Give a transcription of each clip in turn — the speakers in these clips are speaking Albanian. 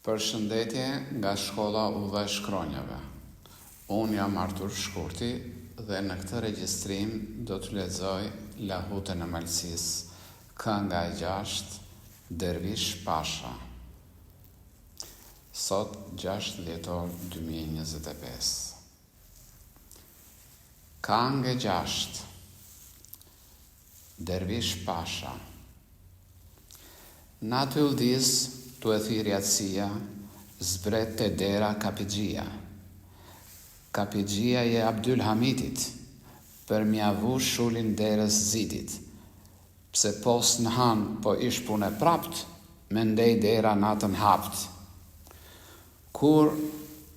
Përshëndetje nga shkolla Udhë Shkronjave. Unë jam Artur Shkurti dhe në këtë regjistrim do të lexoj Lahutën e Malësisë, kënga e 6, Dervish Pasha. Sot 6 dhjetor 2025. Këngë e 6, Dervish Pasha. Na të uldis tu e thiri atësia, zbret të dera Kapigjia. Kapigjia je Abdul Hamidit, për mjavu shullin derës zidit. Pse pos në han po ish pune prapt, me ndej dera natën hapt. Kur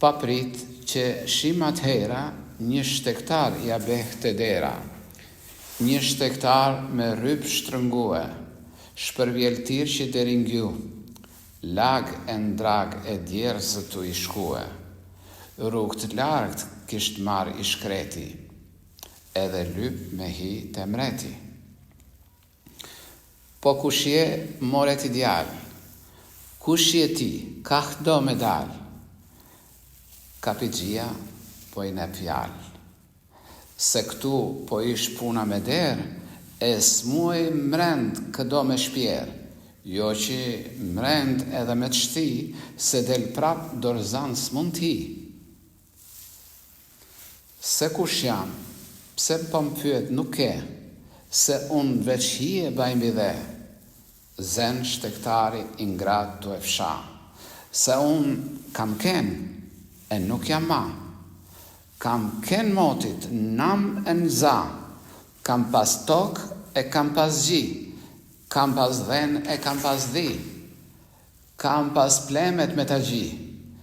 paprit që shimat hera, një shtektar ja beh të dera. Një shtektar me rryp shtrëngue, shpërvjeltir që deringju. Lag e ndrag e djerëzë tu i shkue. Rrugë të largët kisht marr i shkreti, edhe lyp me hi të mreti. Po kushje moret i djal, kushje ti, kah do me dal. Kapigjia po i ne fjal, se këtu po ish puna me der, e s'muaj mrend këdo me shpjer. Jo që mrend edhe me të shti, se del prap dorzan s'mund ti. Se kush jam, pse po m'pyet nuk e, se unë veç hi e baj mbi dhe. Zen shtektari ingrat tu e fsha, se unë kam ken, e nuk jam ma. Kam ken motit, nam e nza, kam pas tok e kam pas gji. Kam pas dhen e kam pas dhi, kam pas plemet me të gji,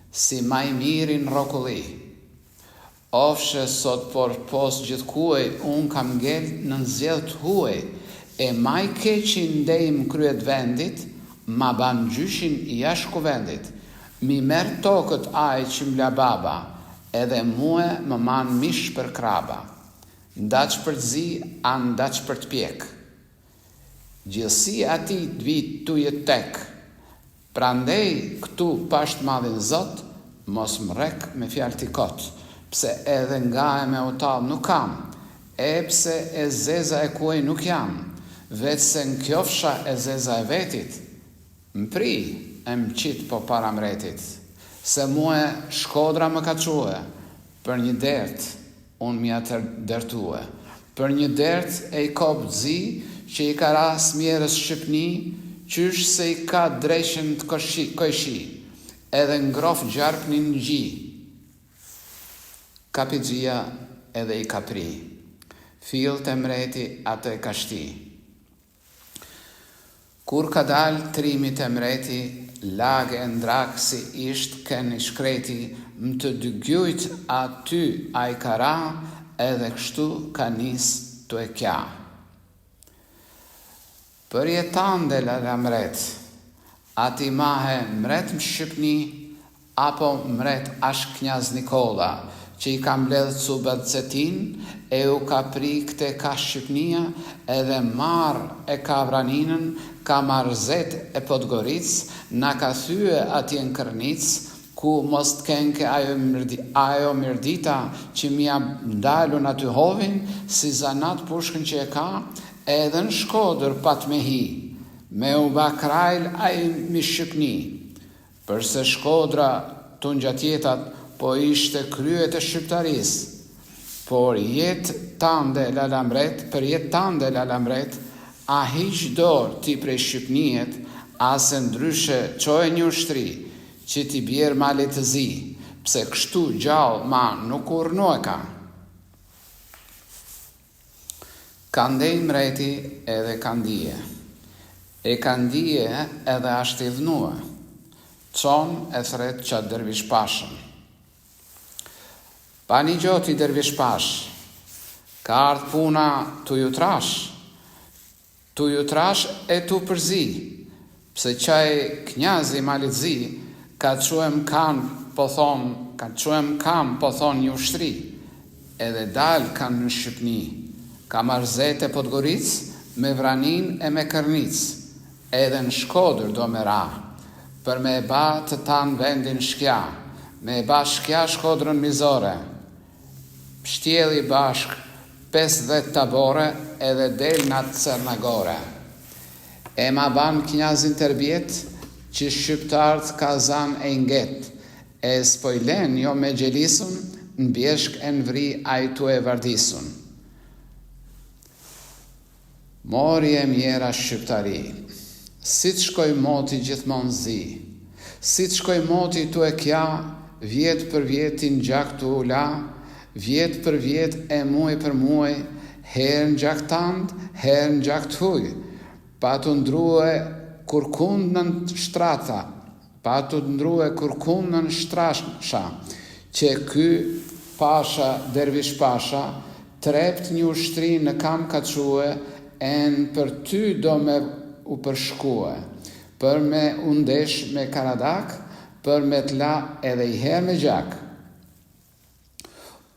si maj mirin rokulli. Ofshe sot por pos gjithë kuej, unë kam ngell në nëzjedh huej, e maj keqin ndejmë kryet vendit, ma ban gjyshin i jash kuvendit. Mi merë tokët aj që mla baba, edhe muë më man mish për kraba. Ndaq për të zi, a ndaq për të pjek. Gjithësi ati të vit tu jetë tek, prandej këtu pasht madhin zot, mos mrek me fjal t'i kot, pse edhe nga e me utal nuk kam, e pse e zeza e kuaj nuk jam, veç se në kjofsha e zeza e vetit, mpri e mqit po para mretit, se muë Shkodra më ka quë, për një dert, unë mja të dertue, për një dert e i kop zi, që i ka ras mjerës Shqipni, qysh se i ka drejshen të kojshi, edhe ngrof gjarpnin në gji. Kapigjia edhe i ka pri, fill të mreti atë e ka shti. Kur ka dal trimi të mreti, lagë e ndrak si isht ken i shkreti, më të dygjujt aty a i ka ra, edhe kështu ka nis të e kja. Për jetan dhe la mret, ati mahe mret më Shqipni, apo mret ashk Knjaz Nikola, që i kam ledhë cubat cetin, e u ka pri këte ka Shqipnia, edhe marë e ka vraninën, ka marë zet e Podgoric, na ka thyë ati në Kërnic, ku mos të kenke ajo mirdita, që mja ndalu në aty hovin, si zanat pushkën që e ka, edhe në Shkodër pat me hi, me u bakrajl a i mi Shqipni, përse Shkodra të njatjetat po ishte kryet e shqiptaris, por jetë tande lalamret, për jetë tande lalamret, a hiq dorë ti prej Shqipnijet, ase ndryshe qoj një ushtri, që ti bjerë malit të zi, pse kështu gjallë ma nuk urnu e ka. Ka ndej mreti edhe ka ndije, e ka ndije edhe ashtë i dhnue, qon e thret qatë Dervish Pashën. Pa një gjoti Dervish Pash, ka ardhë puna tu ju trash e tu përzi, pse qaj Knjazi malit zi, ka quem kam po thon një ushtri, edhe dal kanë në Shqipni. Ka marrë zete Podgoric, me vranin e me Kërnic, edhe në Shkodër do me ra. për me e ba të tanë vendin shkja, me e ba shkja Shkodrën Mizore, shtjeli bashk 50 tabore edhe del në Cernagore. E ma ban knjazin tërbjet, që shqiptarët ka zan e nget, e spojlen jo me gjelisun, në bjeshk e në vri ajtu e vardisun. Mori e mjera shqiptari, si të shkoj moti gjithmon zi, si të shkoj moti tu e kja, vjet për vjetin gjak tu ula, vjet për vjet e muaj për muaj, herë në gjak tand, herë në gjak tuj, pa të ndruhe kur kundën shtrata, pa të ndruhe kur kundën shtrasha, që ky pasha, dervish pasha, trept një ushtri në kam ka quë, en për ty do me u përshkue, për me undesh me Karadak, për me t'la edhe i her me gjak.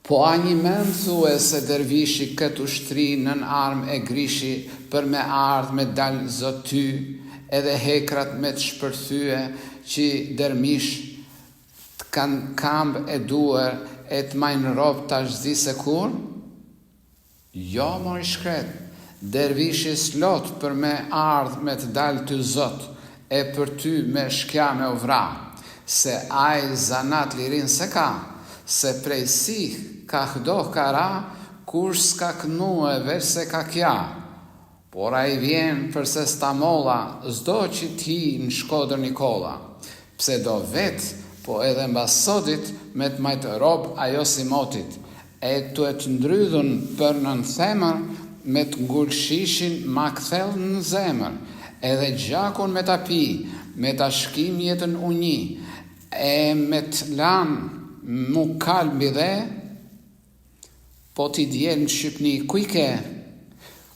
Po a një men thue se dervishi këtë ushtri nën armë e grishi për me ardh me dal zoty, edhe hekrat me të shpërthyë që dermish të kanë kamb e duer e të majnë rob të ashtë se kur? Jo, mori shkret, dervishi slot për me ardh me të dal të zot e për ty me shkja me uvra, se aj zanat lirin se ka, se prej si ka hdoh ka ra, kur s'ka kënu e veç se ka kja. Por a i vjen përse sta molla, zdo që ti në Shkodër Nikola, pse do vet, po edhe mbasodit me të majtë rob ajo si motit, e të e të ndrydhun për nën themër, me të ngulshishin ma kthell në zemër, edhe gjakun me ta pi, me ta shkim jetën uni, e me të lanë mu kalë mbi dhe, po ti djelë në Shqipni,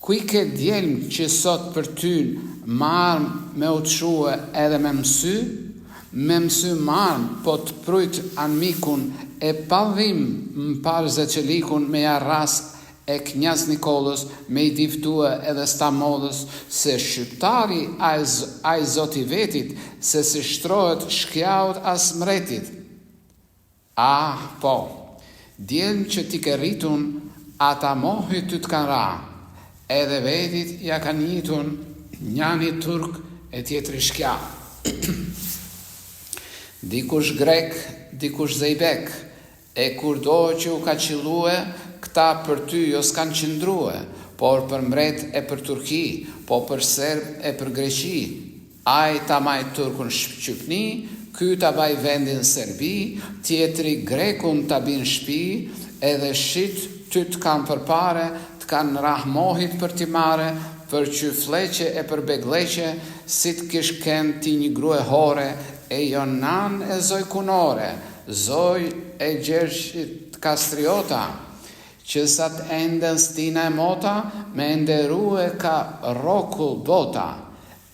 kuj ke djelë që sot për ty marmë me uçue edhe me mësy marmë, po të prujt anmikun e pavim më parë zeqelikun me arras e knjas Nikolës me i diftue edhe stamollës se shqiptari a i zoti vetit se si shtrohet shkjaut as mretit. Ah, po, djelën që ti ke rritun, ata mohi ty të kanë ra, edhe vetit ja kanë njitun njani turk e tjetri shkja. Dikush grek, dikush zejbek, e kur do që u ka qilue, këta për ty jo s'kan qëndrue, por për mbret e për Turki, po për Serb e për Greqi. Aj ta maj Turkun Shqipni, ky ta baj vendin Serbi, tjetri Grekun ta bin shpi, edhe shit ty të kanë përpare, të kanë rahmohit për t'i mare, për që fleqe e për begleqe, si të kish ken ti një grue hore, e jo nan e zoj kunore, zoj e gjershit kastriota, që sa të enden stina e mota, me enderu e ka rokull bota,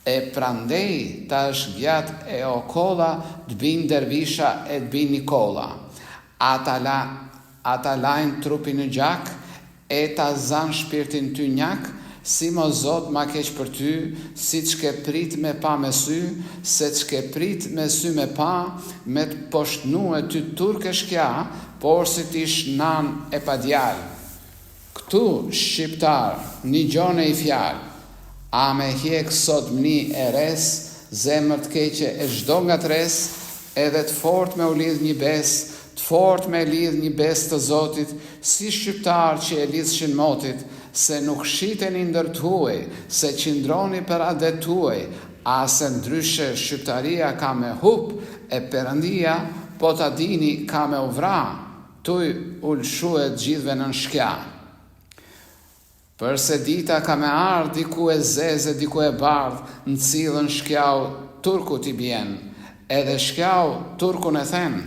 e prandej tash gjat e okolla, të bin dervisha e të bin Nikola. Ata lajnë trupin në gjak, e ta zan shpirtin ty njak, si mo zot ma keq për ty, si të shke prit me pa me sy, se të shke prit me sy me pa, me të poshtnu e ty turke shkja, por si t'ish nan e pa djal. Këtu, shqiptar, një gjone i fjal, a me hjek sot mni e res, zemër të keqe e zdo nga të res, edhe të fort me u lidh një bes, të fort me lidh një bes të Zotit, si shqiptar që e lidhshin motit, se nuk shiten i ndër tuaj, se qindroni për adet tuaj, a se ndryshe shqiptaria ka me hup, e Perëndia, po ta dini ka me uvra, tuj ulshuet gjithve në shkja. Përse dita ka me ardh, diku e zeze, diku e bardh, në cilën shkjau turku t'i bjen, edhe shkjau turkun e then,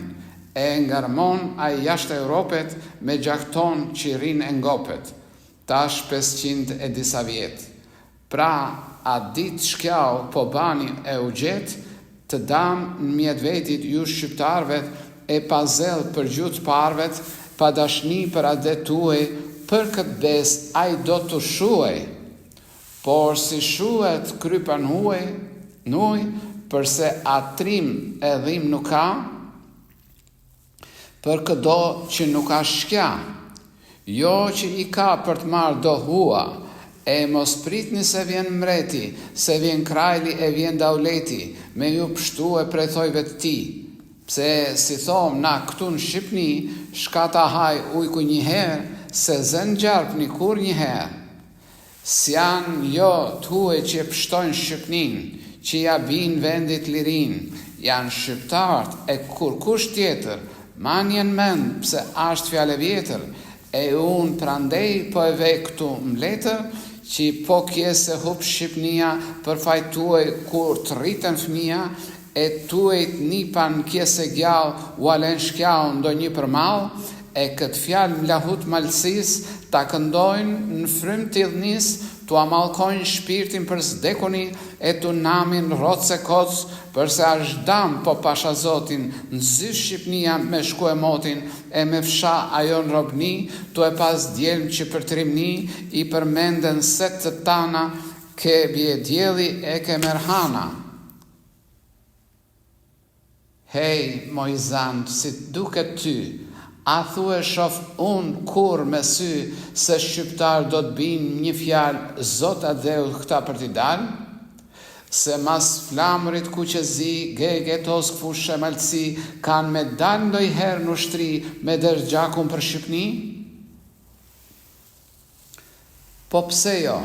e ngarmon a i jashtë Europet me gjakton që rin e ngopet, tash 500 e disa vjet. Pra, a dit shkjau po bani e u gjet, të dam në mjet vetit ju shqiptarvet, e pa zel për gjutë parvet, pa dashni për adet tuaj, për këtë bes a i do të shuaj, por si shuet krypan huaj, nuj, përse atrim e dhim nuk ka, për këdo që nuk ka shkja, jo që i ka për të marrë do hua, e mos pritni se vjen mreti, se vjen krajli e vjen dauleti, me ju pështu e prej thojve të ti. Pse si thom na këtu në Shqipni, shkata haj ujku njëherë, se zën gjarpni kur njëherë. S'jan jo t'huaj që pështojnë Shqipnin, që ja bin vendit lirin, janë shqiptarët e kur kush tjetër, manjen mend pse ashtë fjale vjetër, e unë prandej po e vej këtu mletër, që po kjese hup Shqipnia për fajtuaj kur të rritën fëmija, e tuajt një pan kjese gjallë u alen shkjau ndo një për malë, e këtë fjalë mlahut malësis ta këndojnë në frym të idhnis, tu amalkojnë shpirtin për s'dekoni, e tu namin rotse koc, përse ashtë dam po pasha zotin, në zy Shqipnia me shku e motin, e me fsha ajo në robni, tu e pas djelm që për trimni, i përmenden set të tana, ke bje djeli e ke merhana. Hej, moj zand, si duke ty, a thue shof unë kur me sy, se shqiptar do të bin një fjalë, zota dheu këta për t'i dalë? Se mas flamërit ku që zi, gege tosk fushë e malësi, kanë me dalë ndoj herë në ushtri, me dërgjakun për Shqipni? Po pse jo,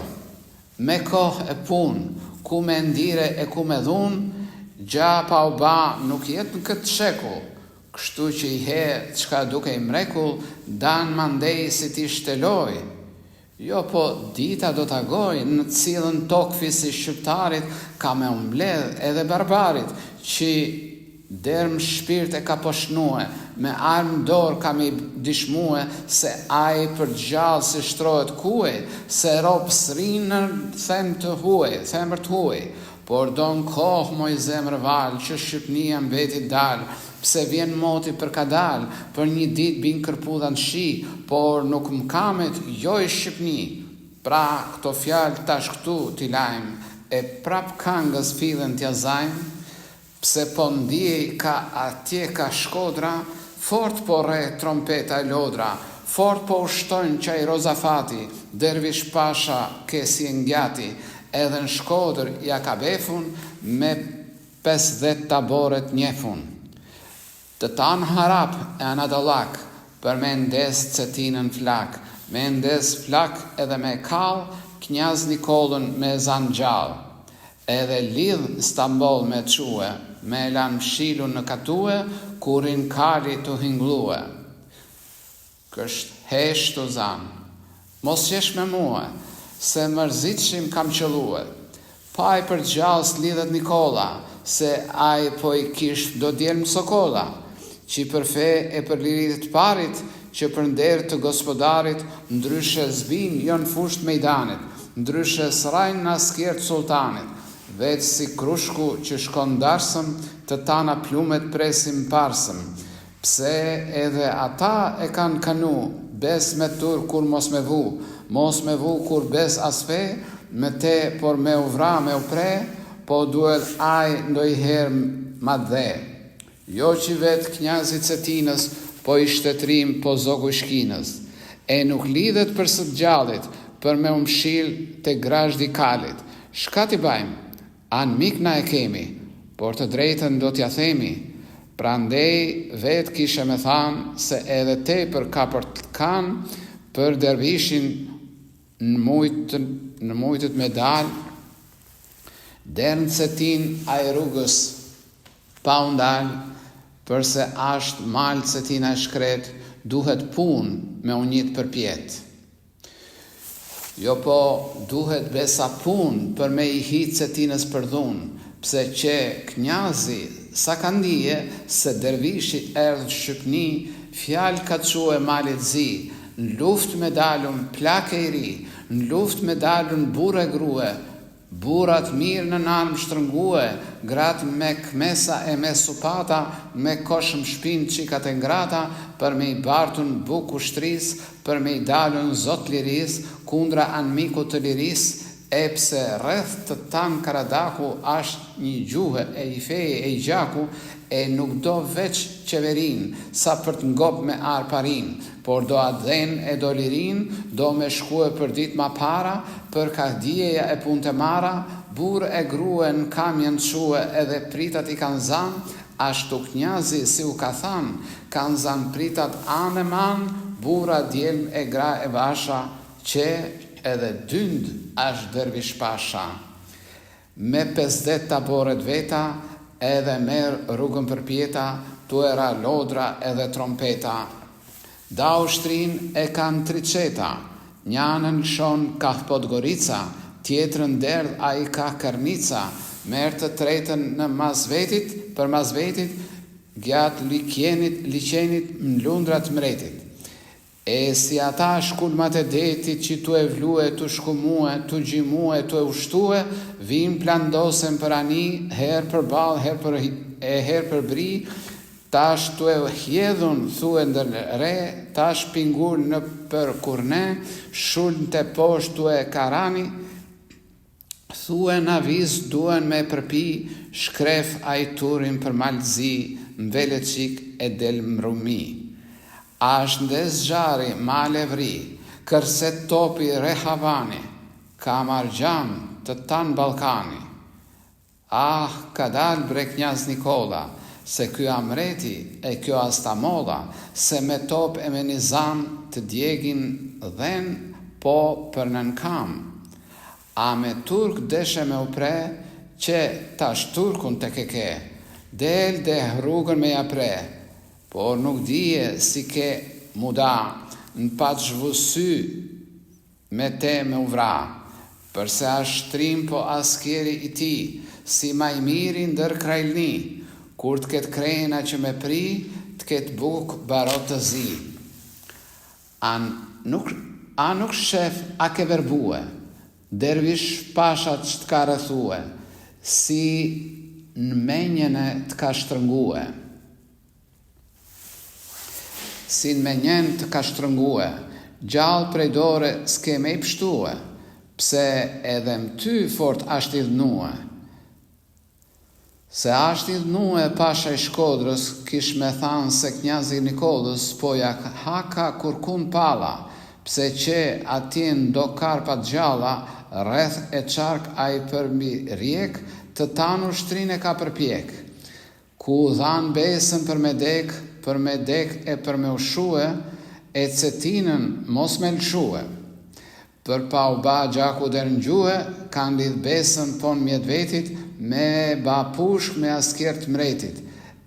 me kohë e punë, ku me ndire e ku me dhunë, gja pa u ba nuk jetë në këtë shekull, kështu që i herë qka duke i mrekull, danë mandej si ti shteloj. Jo po dita do t'agoj në cilën tokfi si shqiptarit ka me umbledh edhe barbarit, që derm shpirt e ka poshnue, me armë dorë ka me dishmue, se aj për gjallë si shtrohet kuej, se ropë srinë në themër të huej, por do në kohë moj zemër valë, që Shqipnia mbeti dalë, pse vjen moti për ka dalë, për një dit bin kërpudha në shi, por nuk më kamet jo i Shqipni. Pra këto fjalë tash këtu t'i lajmë, e prap kangës fillen t'ja zajmë, pse po ndjej ka atje ka Shkodra, fort po re trompeta e lodra, fort po ushtojnë qaj Rozafati, dervish pasha kesi e ngjati, edhe në Shkodër ja ka befun, me 50 taboret njefun. Të tanë harap e anadolak, për me ndes cetinën flak, me ndes flak edhe me kal, Knjaz Nikollën me zan gjallë, edhe lidh Stambol me quë, me lan mshilu në katue, kurin kali të hinglue. Kësht heshtu zan, mos qesh me mua, se mërzitshim kam qëllue. Pa i për gjallës lidhet Nikola, se aj po i kish do djelmë sokolla, që për fe e për lirit parit, që për nder të gospodarit, ndryshe zbin jo në fusht mejdanit, ndryshe srajnë në askert sultanit, veç si krushku që shkon darsëm, të tana plumet presim parsëm, pse edhe ata e kanë kanu, bes me tur kur mos me vu kur bes asfe, me te por me u vra me u pre, po duhet aj ndoj herë ma dhe. Jo që vetë Knjazit Cetinës, po i shtetrim po zogu shkinës, e nuk lidhet për së gjallit, për me umshil të grashdi kalit. Shka t'i bajmë, anë mik na e kemi, por të drejtën do t'ja themi, prandej vetë kishe me thanë, se edhe te për ka për të kanë, për dervishin në mujtët me dalë, dernë Cetin a i rrugës pa undalë, përse ashtë malë Cetina e shkret, duhet pun me unjit për pjetë. Jo po duhet besa pun për me i hitë Cetinës për dhunë, pse që Knjazi sa ka ndije se dervishit erdhë Shqipni, fjalë ka quë e malit zi, në luft me dalun plake i ri, në luft me dalun bure grue, burat mirë në nanë më shtrëngue, gratë me kmesa e me supata, me koshëm shpin qikat e ngrata, për me i bartun buku shtris, për me i dalun zot liris, kundra anë miku të liris, pse rreth të tan Karadaku është një gjuhë e i feje e i gjaku, e nuk do veç qeverin, sa për të ngop me parin, por do adhen e do lirin, do me shkue për dit ma para, për ka djeja e punë të mara, bur e grue në kamjen shue edhe pritat i kanë zan, ashtu knjazi si u ka than, kanë zan pritat anë e man, bura djelm e gra e vasha, që edhe dynd është dervish pasha. Me 50 taboret veta, edhe merë rrugën për pjeta, tu era lodra edhe trompeta. Da ushtrin e kanë triceta, njanën shon ka Podgorica, tjetrën derdh a i ka Kërnica, merë të tretën në Mazvetit, për Mazvetit, gjatë liqenit në lundrat mretit. E si ata shkullmat e detit që tu e vlue, tu shkumue, tu gjimue, tu e ushtue, vim plandosen për ani, her për bal, her për bri, tash tu e hjedhun, thue ndër re, tash pingur në për kurne, shullën të poshtë tu e karani, thue në aviz duen me përpi, shkref a i turin për malzi, mbele qik e del mrumi. Ashtë ndes zxari male vri, kërset topi rehavani, ka margjam të tanë Balkani. Ah, ka dal bre knjaz Nikola, se kjo amreti e kjo astamola, se me top e me nizam të djegin dhen, po për nën kam. A me turk deshe me upre, që tash turkun të keke, del de rrugën me japre, por nuk dije si ke muda, në pat zhvusy me te me uvra, përse ashtrim po askeri i ti, si maj miri ndër krajlni, kur të ketë krejna që me pri, të ketë buk barot të zi. A nuk shef a ke verbue, dervish pashat që të ka rëthue, si në menjene të ka shtrëngue. Si në menjen të ka shtrëngue, gjallë prej dore s'ke me i pështue, pse edhe më ty fort ashtë idhnue. Se ashtë idhnue pasha i Shkodrës, kish me thanë se knjazi Nikolës, po ja haka kurkun pala, pse që atjen do karpat gjalla, rreth e qark a i përmi rjek, të tanë ushtrin e ka përpjek. Ku dhanë besën për me dek e për me ushue, e cetinën mos me lëshue. Për pa u ba gjaku der në gjue, kanë lidh besën pon mjet vetit, me ba pushk me askert mretit,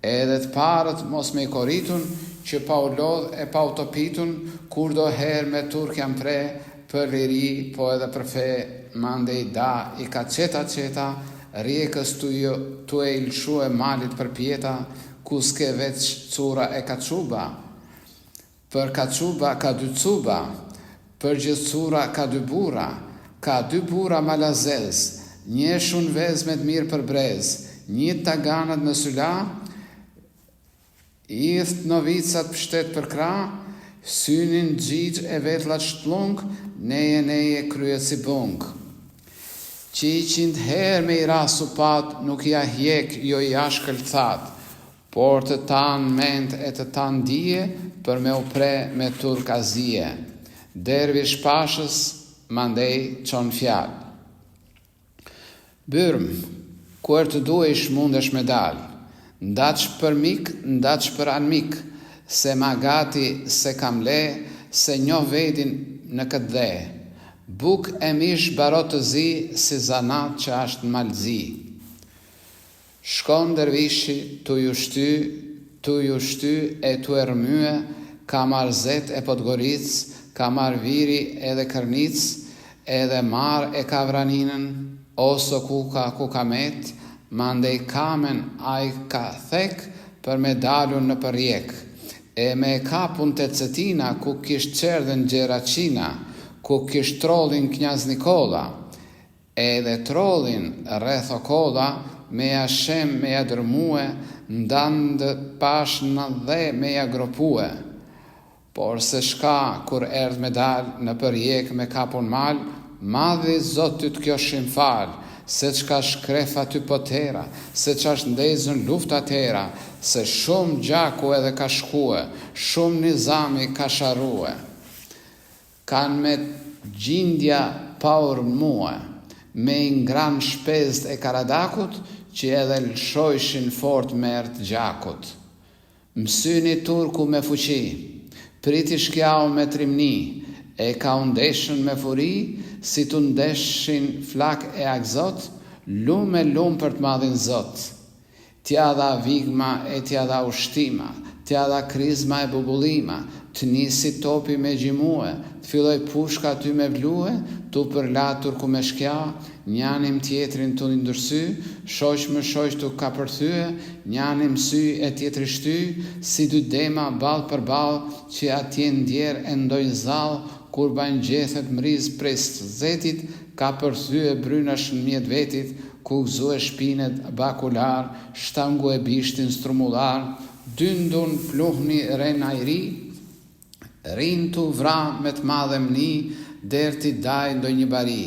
edhe të parët mos me i koritun, që pa u lodh e pa u topitun, kur do her me turk jam pre, për liri, po edhe për fe, mande i da, i ka qeta, rjekës tu e ilshue malit për pjeta, ku s'ke veç cura e kaquba. Për kaquba ka dy cuba, për gjithë cura ka dy bura malazez, një shun vez me të mirë për brez, një taganat në syla, idht novicat pështet për kra, synin gjigj e vetlat shtlung, neje kryet si bung. 100 herë me i rasu pat, nuk ja hjek jo i ashkëll that, por të tanë ment e të tanë dije, për me upre me turk azije. Dervish pashës, mandej qon fjall. Byrm, kuer të duesh mundesh me dal, ndaq për mik, ndaq për anmik, se magati se kam le, se njo vedin në këtë dhe. Buk e mish barot të zi, si zanat që ashtë në malzi. Shkon dervishi, tu ju shty e tu e rëmyë, ka marrë zet e Podgoric, ka marrë viri edhe Kërnic, edhe marrë e Kavraninën, oso kuka met, mandej kamen a i ka thek për me dalun në përjek, e me kapun të cetina ku kisht qerdhen Gjeraqina, ku kisht trollin knjaz Nikola, edhe trollin rreth okolla, me ja shem, me ja dërmue, ndandë pash në dhe me ja gropue. Por se shka kur erdh me dal në përjek me kapun mal, madhi Zot ty të kjo shimfal, se qka shkrefa ty potera, se qa ndezën luft atera, se shumë gjaku edhe ka shkue, shumë nizami ka sharue. Kanë me gjindja pa urmue, me ingran shpezd e Karadakut, që edhe lëshojshin fort mert gjakut. Mësyni turku me fuqi, priti shkjau me trimni, e ka undeshën me furi, si të ndeshin flak e akzot, lume për të madhin Zot. Tja dha vigma e tja dha ushtima, tja dha krizma e bubullima, të nisi topi me gjimue, të filloj pushka ty me vlue, tu përlatur ku me shkja, njanim tjetrin të ndërsy, shoq më shoq tu ka përthyë, njanim sy e tjetri shty, si dy dema ball për ball, që atje ndjer e ndoj zall, kur bajnë gjethet mriz pres zetit, ka përthyë brynash në mjet vetit, ku gëzue shpinet bakular, shtangu e bishtin strumullar, dyndun pluhni rena i ri, rin tu vra me të madhe mni, der ti daj ndoj një bari.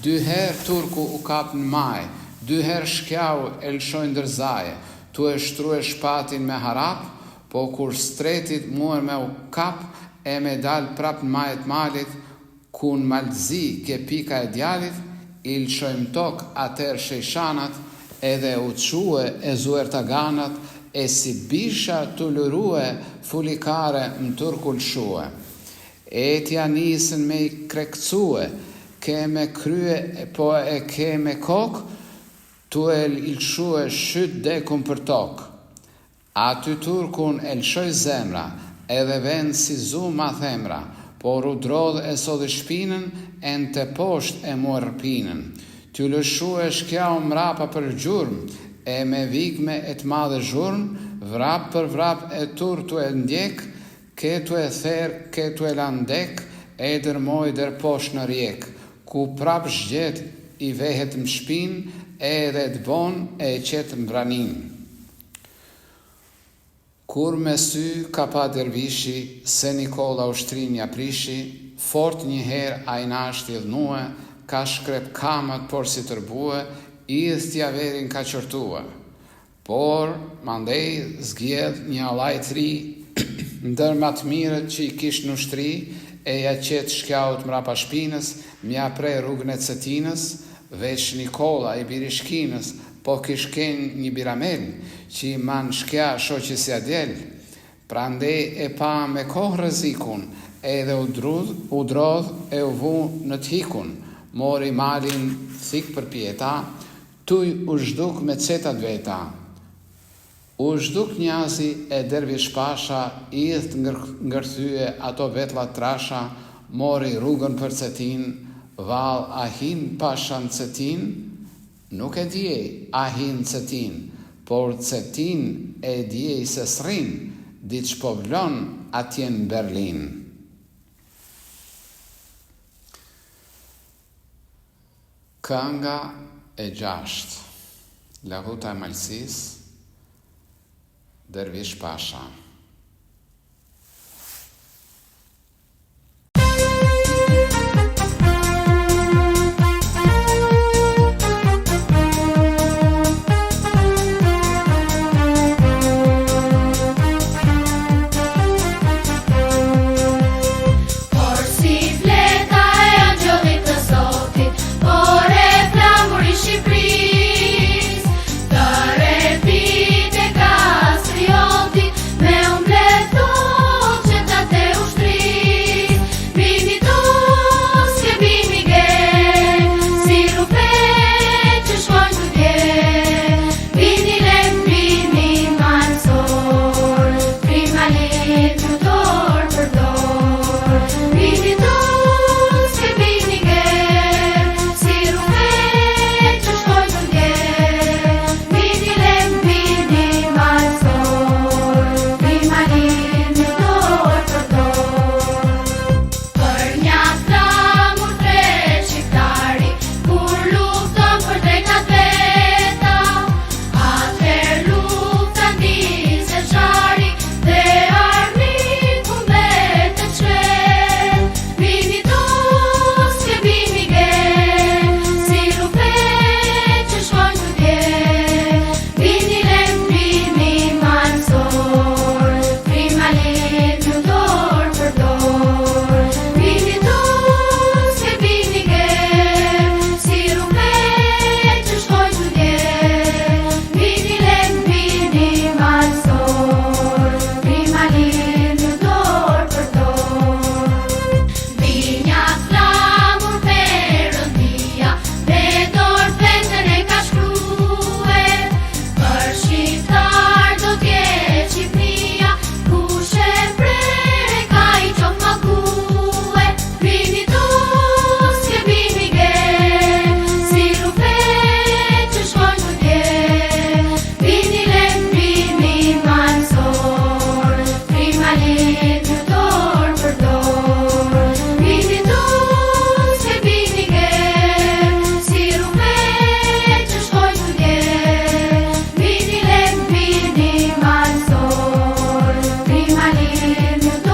Dyher turku u kap në maj, dyher shkjau e lëshojnë dërzaje, tu e shtru e shpatin me harap, po kur stretit muër me u kap, e me dal prap në majet malit, ku në maltëzi ke pika e djalit, i lëshojmë tok atër shejshanat, edhe u que e zuer të ganat, e si bisha të lërue fulikare më turku lëshue. E tja nisën me i krekcue, ke me krye, po e ke me kok, tu e lëshue shyt dekun për tok. Aty turkun e lëshoj zemra, edhe vend si zuma themra, por u drodh e sodhi shpinën, e në të posht e muar rpinën. Ty lëshue shkjau mrapa për gjurëm, e me vigme e të madhe zhurëm, vrap për vrap e tur tu e ndjek, ke tu e ther, ke tu e landek, e dërmoj dër posht në rjek, ku prap zgjet i vehet më shpin, edhe të bon e qetë mbranin. Kur me sy ka pa dervishi, se Nikola ushtrinja prishi, fort njëher a i nashti dhënue, ka shkrep kamat por si tërbue, idh t'ja verin ka qërtue. Por, mandej, zgjedh një allaj tri, ndër ma të mirët që i kish në ushtri, e ja qetë shkjaut mrapa shpinës, mja prej rrugën e cetinës, veç Nikola i biri shkinës, po kish ken një biramel, që i man shkja shoqi si adjel. Prandej e pa me kohë rëzikun, edhe u drodh e u vu në t'hikun, mori malin thik për pjeta, tuj u zhduk me cetat veta. U zhduk njazi e dervish pasha, idh ngërthyje ato vetla trasha, mori rrugën për cetin, val ahin pasha në cetin, nuk e djej ahin cetin, por cetin e djej se srin, diç po vlon atje në Berlin. Kënga e 6, Lahuta e Malësis, Dervish Pasha. Me në